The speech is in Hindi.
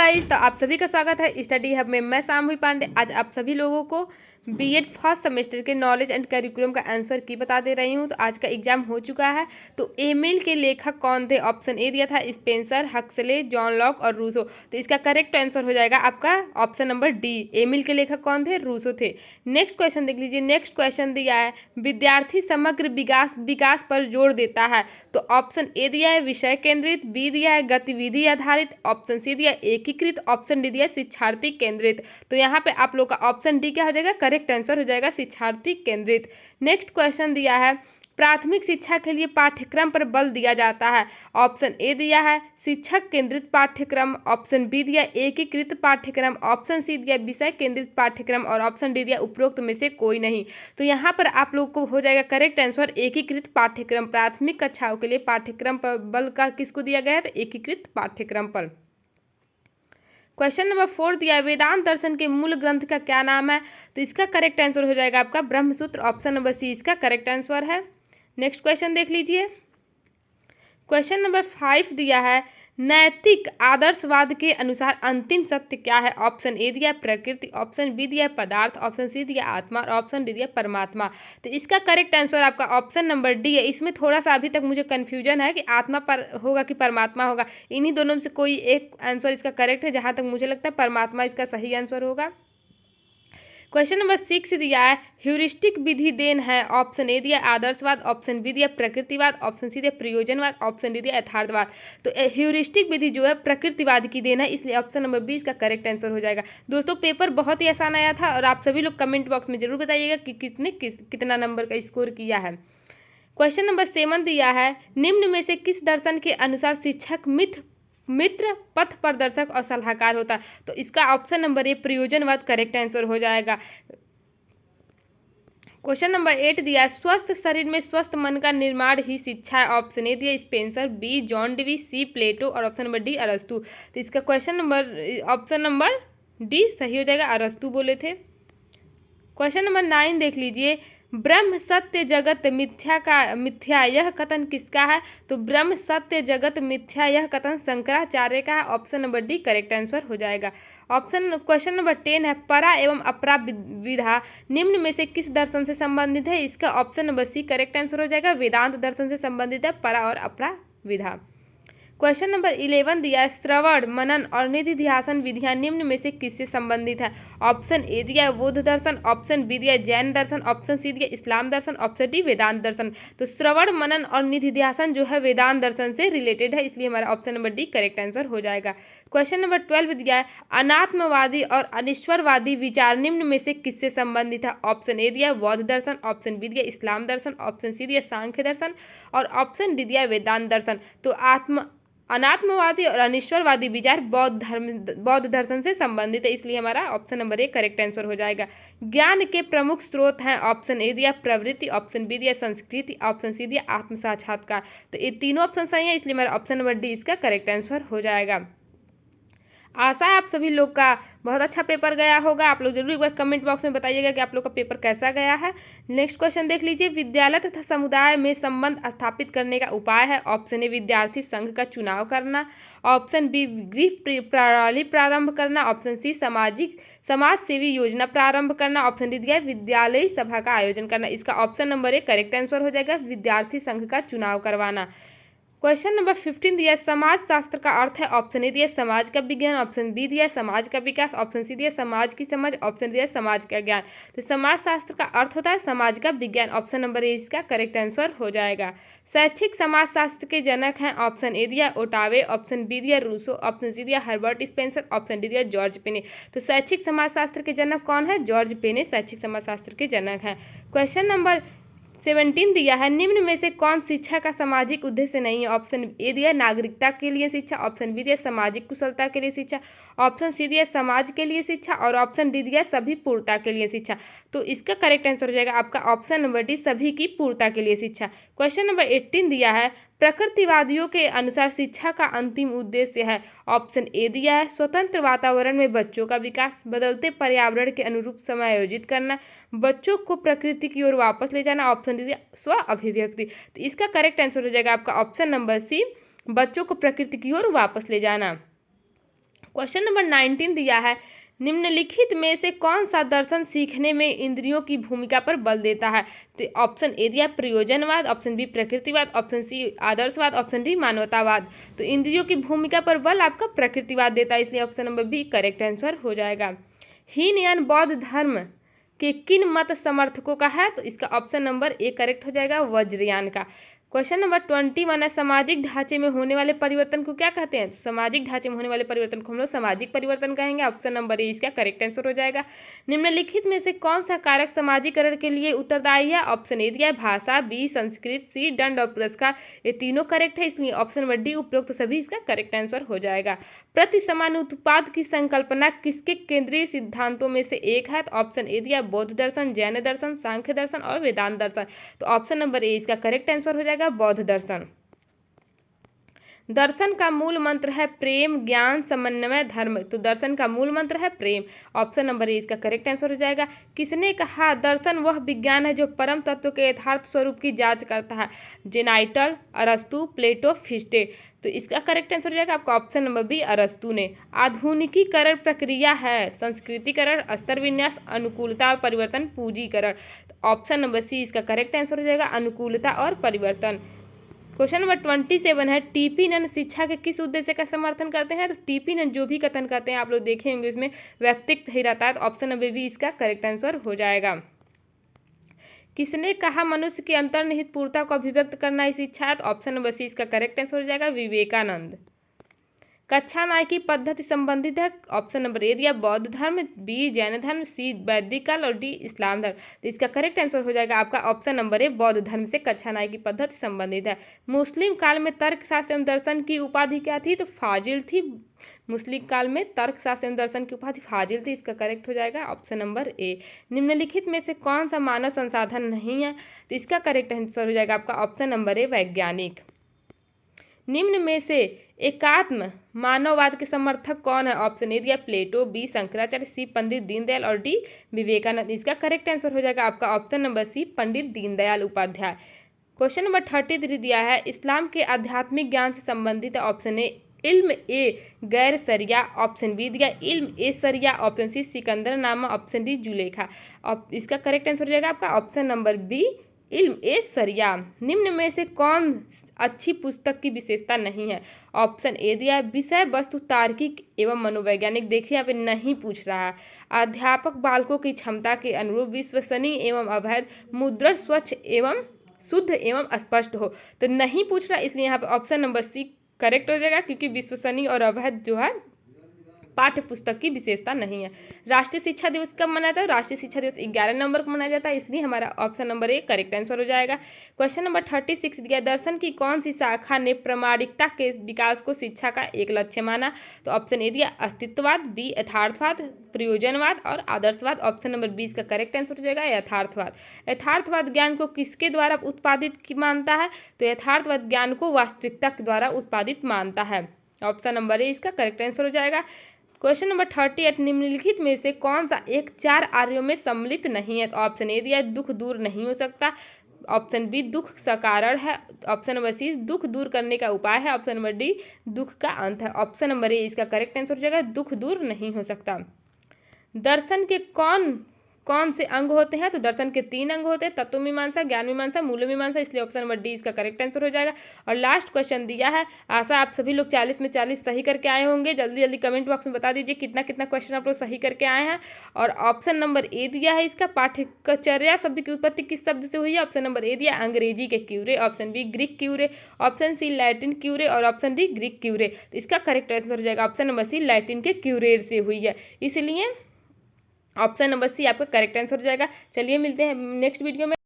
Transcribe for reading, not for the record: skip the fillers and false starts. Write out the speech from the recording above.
गाइस, तो आप सभी का स्वागत है स्टडी हब में। मैं शाम्भी पांडे आज आप सभी लोगों को बीएड फर्स्ट सेमेस्टर के नॉलेज एंड करिकुलम का आंसर की बता दे रही हूं। तो आज का एग्जाम हो चुका है। तो एमिल के लेखक कौन थे? ऑप्शन ए दिया था स्पेंसर, हक्सले, जॉन लॉक और रूसो। तो इसका करेक्ट आंसर हो जाएगा आपका ऑप्शन नंबर डी। एमिल के लेखक कौन थे? रूसो थे। नेक्स्ट क्वेश्चन देख लीजिए। नेक्स्ट क्वेश्चन दिया है विद्यार्थी समग्र विकास पर जोर देता है। तो ऑप्शन ए दिया है विषय केंद्रित, बी दिया है गतिविधि आधारित, ऑप्शन सी दिया है एकीकृत, ऑप्शन डी दिया है शिक्षार्थी केंद्रित। तो यहाँ पे आप लोग का ऑप्शन डी क्या हो जाएगा? करेक्ट आंसर हो जाएगा शिक्षार्थी केंद्रित। नेक्स्ट क्वेश्चन दिया है प्राथमिक शिक्षा के लिए पाठ्यक्रम पर बल दिया जाता है। ऑप्शन ए दिया है शिक्षक केंद्रित पाठ्यक्रम, ऑप्शन बी दिया एकीकृत पाठ्यक्रम, ऑप्शन सी दिया विषय केंद्रित पाठ्यक्रम और ऑप्शन डी दिया उपरोक्त में से कोई नहीं। तो यहाँ पर आप लोग को हो जाएगा करेक्ट आंसर एकीकृत पाठ्यक्रम। प्राथमिक कक्षाओं के लिए पाठ्यक्रम पर बल का किसको दिया गया है? तो एकीकृत पाठ्यक्रम पर। क्वेश्चन नंबर 4 दिया है वेदांत दर्शन के मूल ग्रंथ का क्या नाम है? तो इसका करेक्ट आंसर हो जाएगा आपका ब्रह्मसूत्र, ऑप्शन नंबर सी इसका करेक्ट आंसर है। नेक्स्ट क्वेश्चन देख लीजिए। क्वेश्चन नंबर 5 दिया है नैतिक आदर्शवाद के अनुसार अंतिम सत्य क्या है? ऑप्शन ए दिया प्रकृति, ऑप्शन बी दिया पदार्थ, ऑप्शन सी दिया आत्मा और ऑप्शन डी दिया परमात्मा। तो इसका करेक्ट आंसर आपका ऑप्शन नंबर डी है। इसमें थोड़ा सा अभी तक मुझे कन्फ्यूजन है कि आत्मा पर होगा कि परमात्मा होगा। इन्हीं दोनों में से कोई एक आंसर इसका करेक्ट है। जहाँ तक मुझे लगता है परमात्मा इसका सही आंसर होगा। क्वेश्चन नंबर 6 दिया है ह्यूरिस्टिक विधि देन है। ऑप्शन ए दिया आदर्शवाद, ऑप्शन बी दिया प्रकृतिवाद, ऑप्शन सी दिया प्रयोजनवाद, ऑप्शन डी दिया यथार्थवाद। तो ह्यूरिस्टिक विधि जो है प्रकृतिवाद की देन है, इसलिए ऑप्शन नंबर बी इसका करेक्ट आंसर हो जाएगा। दोस्तों पेपर बहुत ही आसान आया था और आप सभी लोग कमेंट बॉक्स में जरूर बताइएगा कि कितना नंबर का स्कोर किया है। क्वेश्चन नंबर 7 दिया है निम्न में से किस दर्शन के अनुसार शिक्षक मित्र पथ प्रदर्शक और सलाहकार होता है? तो इसका ऑप्शन नंबर ए प्रयोजनवाद करेक्ट आंसर हो जाएगा। क्वेश्चन नंबर 8 दिया है स्वस्थ शरीर में स्वस्थ मन का निर्माण ही शिक्षा है। ऑप्शन ए दिया स्पेंसर, बी जॉन डीवी, सी प्लेटो और ऑप्शन नंबर डी अरस्तु। तो इसका ऑप्शन नंबर डी सही हो जाएगा, अरस्तु बोले थे। क्वेश्चन नंबर 9 देख लीजिए ब्रह्म सत्य जगत मिथ्या यह कथन किसका है? तो ब्रह्म सत्य जगत मिथ्या यह कथन शंकराचार्य का है। Option number D correct answer हो जाएगा। क्वेश्चन नंबर 10 है परा एवं अपरा विधा निम्न में से किस दर्शन से संबंधित है? इसका option number C correct answer हो जाएगा। वेदांत दर्शन से संबंधित है परा और अपरा विधा। क्वेश्चन नंबर 11 दिया है श्रवण मनन और निधिध्यासन विधियां निम्न में से किससे संबंधित है? ऑप्शन ए दिया है बौद्ध दर्शन, ऑप्शन बी दिया जैन दर्शन, ऑप्शन सी दिया इस्लाम दर्शन, ऑप्शन डी वेदांत दर्शन। तो श्रवण मनन और निधिध्यासन जो है वेदांत दर्शन से रिलेटेड है, इसलिए हमारा option number D correct answer हो जाएगा। क्वेश्चन नंबर 12 दिया है अनात्मवादी और अनिश्वरवादी विचार निम्न में से किससे संबंधित है? ऑप्शन ए दिया बौद्ध दर्शन, ऑप्शन बी दिया इस्लाम दर्शन, ऑप्शन सी दिया सांख्य दर्शन और ऑप्शन डी दिया वेदांत दर्शन। तो अनात्मवादी और अनिश्वरवादी विचार बौद्ध दर्शन से संबंधित है, इसलिए हमारा option number A correct answer हो जाएगा। ज्ञान के प्रमुख स्रोत हैं। ऑप्शन ए दिया प्रवृत्ति, ऑप्शन बी दिया संस्कृति, ऑप्शन सी दिया आत्म साक्षात्कार। तो ये तीनों ऑप्शन सही है, इसलिए हमारा ऑप्शन नंबर डी इसका करेक्ट आंसर हो जाएगा। आशा है आप सभी लोग का बहुत अच्छा पेपर गया होगा। आप लोग जरूर एक बार कमेंट बॉक्स में बताइएगा कि आप लोग का पेपर कैसा गया है। नेक्स्ट क्वेश्चन देख लीजिए विद्यालय तथा समुदाय में संबंध स्थापित करने का उपाय है। ऑप्शन ए विद्यार्थी संघ का चुनाव करना, ऑप्शन बी गृह प्रणाली प्रारंभ करना, ऑप्शन सी समाज सेवी योजना प्रारंभ करना, ऑप्शन डी दिया विद्यालय सभा का आयोजन करना। इसका option number A correct answer हो जाएगा विद्यार्थी संघ का चुनाव करवाना। क्वेश्चन नंबर 15 दिया समाज शास्त्र का अर्थ है। ऑप्शन ए दिया समाज का विज्ञान, ऑप्शन बी दिया समाज का विकास, ऑप्शन सी दिया समाज की समझ, ऑप्शन दिया समाज का ज्ञान। तो समाज शास्त्र का अर्थ होता है समाज का विज्ञान। ऑप्शन नंबर ए इसका करेक्ट आंसर हो जाएगा। शैक्षिक समाजशास्त्र के जनक हैं। ऑप्शन ए दिया ओटावे, ऑप्शन बी दिया रूसो, ऑप्शन सी दिया हर्बर्ट स्पेंसर, ऑप्शन डी दिया जॉर्ज पेने। तो शैक्षिक समाजशास्त्र के जनक कौन है? जॉर्ज पेने शैक्षिक समाजशास्त्र के जनक हैं। क्वेश्चन नंबर 17 दिया है निम्न में से कौन शिक्षा का सामाजिक उद्देश्य नहीं है? ऑप्शन ए दिया नागरिकता के लिए शिक्षा, ऑप्शन बी दिया सामाजिक कुशलता के लिए शिक्षा, ऑप्शन सी दिया समाज के लिए शिक्षा और ऑप्शन डी दिया सभी पूर्णता के लिए शिक्षा। तो इसका करेक्ट आंसर हो जाएगा आपका ऑप्शन नंबर डी सभी की पूर्णता के लिए शिक्षा। क्वेश्चन नंबर 18 दिया है प्रकृतिवादियों के अनुसार शिक्षा का अंतिम उद्देश्य है। ऑप्शन ए दिया है स्वतंत्र वातावरण में बच्चों का विकास, बदलते पर्यावरण के अनुरूप समायोजित करना, बच्चों को प्रकृति की ओर वापस ले जाना, ऑप्शन डी दिया स्व अभिव्यक्ति। तो इसका करेक्ट आंसर हो जाएगा आपका ऑप्शन नंबर सी बच्चों को प्रकृति की ओर वापस ले जाना। क्वेश्चन नंबर 19 दिया है, निम्नलिखित में से कौन सा दर्शन सीखने में इंद्रियों की भूमिका पर बल देता है? तो ऑप्शन ए दिया प्रयोजनवाद, ऑप्शन बी प्रकृतिवाद, ऑप्शन सी आदर्शवाद, ऑप्शन डी मानवतावाद। तो इंद्रियों की भूमिका पर बल आपका प्रकृतिवाद देता है, इसलिए option number B correct answer हो जाएगा। हीनयान बौद्ध धर्म के किन मत समर्थकों का है? तो इसका ऑप्शन नंबर ए करेक्ट हो जाएगा, वज्रयान का। क्वेश्चन नंबर 21 है, सामाजिक ढांचे में होने वाले परिवर्तन को क्या कहते हैं? तो सामाजिक ढांचे में होने वाले परिवर्तन को हम लोग सामाजिक परिवर्तन कहेंगे, ऑप्शन नंबर ए इसका करेक्ट आंसर हो जाएगा। निम्नलिखित में से कौन सा कारक समाजीकरण के लिए उत्तरदायी है? ऑप्शन ए दिया है भाषा, बी संस्कृत, सी दंड और पुरस्कार। ये तीनों करेक्ट है, इसलिए ऑप्शन नंबर डी उपरोक्त सभी इसका करेक्ट आंसर हो जाएगा। प्रति समान उत्पाद की संकल्पना किसके केंद्रीय सिद्धांतों में से एक है? तो ऑप्शन ए दिया बौद्ध दर्शन, जैन दर्शन, सांख्य दर्शन और वेदांत दर्शन। तो ऑप्शन नंबर ए इसका करेक्ट आंसर हो जाएगा, बौद्ध दर्शन। दर्शन का मूल मंत्र है प्रेम, ज्ञान, समन्वय, धर्म। तो दर्शन का मूल मंत्र है प्रेम, ऑप्शन नंबर ए इसका करेक्ट आंसर हो जाएगा। किसने कहा दर्शन वह विज्ञान है जो परम तत्व के यथार्थ स्वरूप की जांच करता है? जेनाइटल, अरस्तु, प्लेटो, फिस्टे। तो इसका करेक्ट आंसर हो जाएगा आपका ऑप्शन नंबर बी अरस्तु ने। आधुनिकीकरण प्रक्रिया है संस्कृतिकरण, स्तर विन्यास, अनुकूलता और परिवर्तन, पूंजीकरण। तो ऑप्शन नंबर सी इसका करेक्ट आंसर हो जाएगा, अनुकूलता और परिवर्तन। क्वेश्चन नंबर 27 है, टीपी नन शिक्षा के किस उद्देश्य का समर्थन करते हैं? तो टीपी नन जो भी कथन करते हैं आप लोग देखे होंगे उसमें व्यक्तित्व ही रहता है, तो ऑप्शन नंबर बी इसका करेक्ट आंसर हो जाएगा। किसने कहा मनुष्य की अंतर्निहित पूर्णता को अभिव्यक्त करना ही शिक्षा है? तो ऑप्शन नंबर सी इसका करेक्ट आंसर हो जाएगा, विवेकानंद। कक्षा नाय की पद्धति संबंधित है, ऑप्शन नंबर ए दिया बौद्ध धर्म, बी जैन धर्म, सी वैदिक काल और डी इस्लाम धर्म। तो इसका करेक्ट आंसर हो जाएगा आपका ऑप्शन नंबर ए बौद्ध धर्म से कक्षा नाय की पद्धति संबंधित है। मुस्लिम काल में तर्कशास्त्र एवं दर्शन की उपाधि क्या थी? तो फाजिल थी। मुस्लिम काल में तर्कशास्त्र एवं दर्शन की उपाधि फाजिल थी, इसका करेक्ट हो जाएगा ऑप्शन नंबर ए। निम्नलिखित में से कौन सा मानव संसाधन नहीं है? तो इसका करेक्ट आंसर हो जाएगा आपका ऑप्शन नंबर ए वैज्ञानिक। निम्न में से एकात्म मानववाद के समर्थक कौन है? ऑप्शन ए दिया प्लेटो, बी शंकराचार्य, सी पंडित दीनदयाल और डी विवेकानंद। इसका करेक्ट आंसर हो जाएगा आपका ऑप्शन नंबर सी पंडित दीनदयाल उपाध्याय। क्वेश्चन नंबर 33 दिया है, इस्लाम के आध्यात्मिक ज्ञान से संबंधित है, ऑप्शन ए इल्म ए गैर सरिया, ऑप्शन बी दिया इल्म ए सरिया, ऑप्शन सी सिकंदर नामा, ऑप्शन डी जुलेखा। इसका करेक्ट आंसर हो जाएगा आपका ऑप्शन नंबर बी इल्म ए सरिया। निम्न में से कौन अच्छी पुस्तक की विशेषता नहीं है? ऑप्शन ए दिया विषय वस्तु तार्किक एवं मनोवैज्ञानिक। देखिए यहाँ पे नहीं पूछ रहा है। अध्यापक बालकों की क्षमता के अनुरूप विश्वसनीय एवं अवैध, मुद्रण स्वच्छ एवं शुद्ध एवं स्पष्ट हो। तो नहीं पूछ रहा, इसलिए यहाँ पे ऑप्शन नंबर सी करेक्ट हो जाएगा, क्योंकि विश्वसनीय और अवैध जो है पाठ्य पुस्तक की विशेषता नहीं है। राष्ट्रीय शिक्षा दिवस कब मनाया जाता है? राष्ट्रीय शिक्षा दिवस 11 नवंबर को मनाया जाता है, इसलिए हमारा option number A correct answer हो जाएगा। क्वेश्चन नंबर 36 दिया, दर्शन की कौन सी शाखा ने प्रामाणिकता के विकास को शिक्षा का एक लक्ष्य माना? तो ऑप्शन ए दिया अस्तित्ववाद, बी यथार्थवाद, प्रयोजनवाद और आदर्शवाद। ऑप्शन नंबर बी इसका करेक्ट आंसर हो जाएगा यथार्थवाद। यथार्थवाद ज्ञान को किसके द्वारा उत्पादित मानता है? तो यथार्थवाद ज्ञान को वास्तविकता के द्वारा उत्पादित मानता है, ऑप्शन नंबर ए इसका करेक्ट आंसर हो जाएगा। क्वेश्चन नंबर 38, निम्नलिखित में से कौन सा एक 4 आर्यों में सम्मिलित नहीं है? तो ऑप्शन ए दिया दुख दूर नहीं हो सकता, ऑप्शन बी दुख सकारण है, ऑप्शन नंबर सी दुख दूर करने का उपाय है, ऑप्शन नंबर डी दुख का अंत है। ऑप्शन नंबर ए इसका करेक्ट आंसर हो जाएगा दुख दूर नहीं हो सकता। दर्शन के कौन से अंग होते हैं? तो दर्शन के 3 अंग होते हैं, तत्व मीमांसा, ज्ञान मीमांसा, मूल मीमांसा, इसलिए ऑप्शन नंबर डी इसका करेक्ट आंसर हो जाएगा। और लास्ट क्वेश्चन दिया है, आशा आप सभी लोग 40 में 40 सही करके आए होंगे। जल्दी जल्दी कमेंट बॉक्स में बता दीजिए कितना कितना क्वेश्चन आप लोग सही करके आए हैं। और ऑप्शन नंबर ए दिया है इसका पाठ्यचर्या शब्द की उत्पत्ति किस शब्द से हुई है? ऑप्शन नंबर ए दिया अंग्रेजी के क्यूरे, ऑप्शन बी ग्रीक क्यूरे, ऑप्शन सी लैटिन क्यूरे और ऑप्शन डी ग्रीक क्यूरे। तो इसका करेक्ट आंसर हो जाएगा ऑप्शन नंबर सी लैटिन के क्यूरेर से हुई है, इसलिए ऑप्शन नंबर सी आपका करेक्ट आंसर हो जाएगा। चलिए मिलते हैं नेक्स्ट वीडियो में।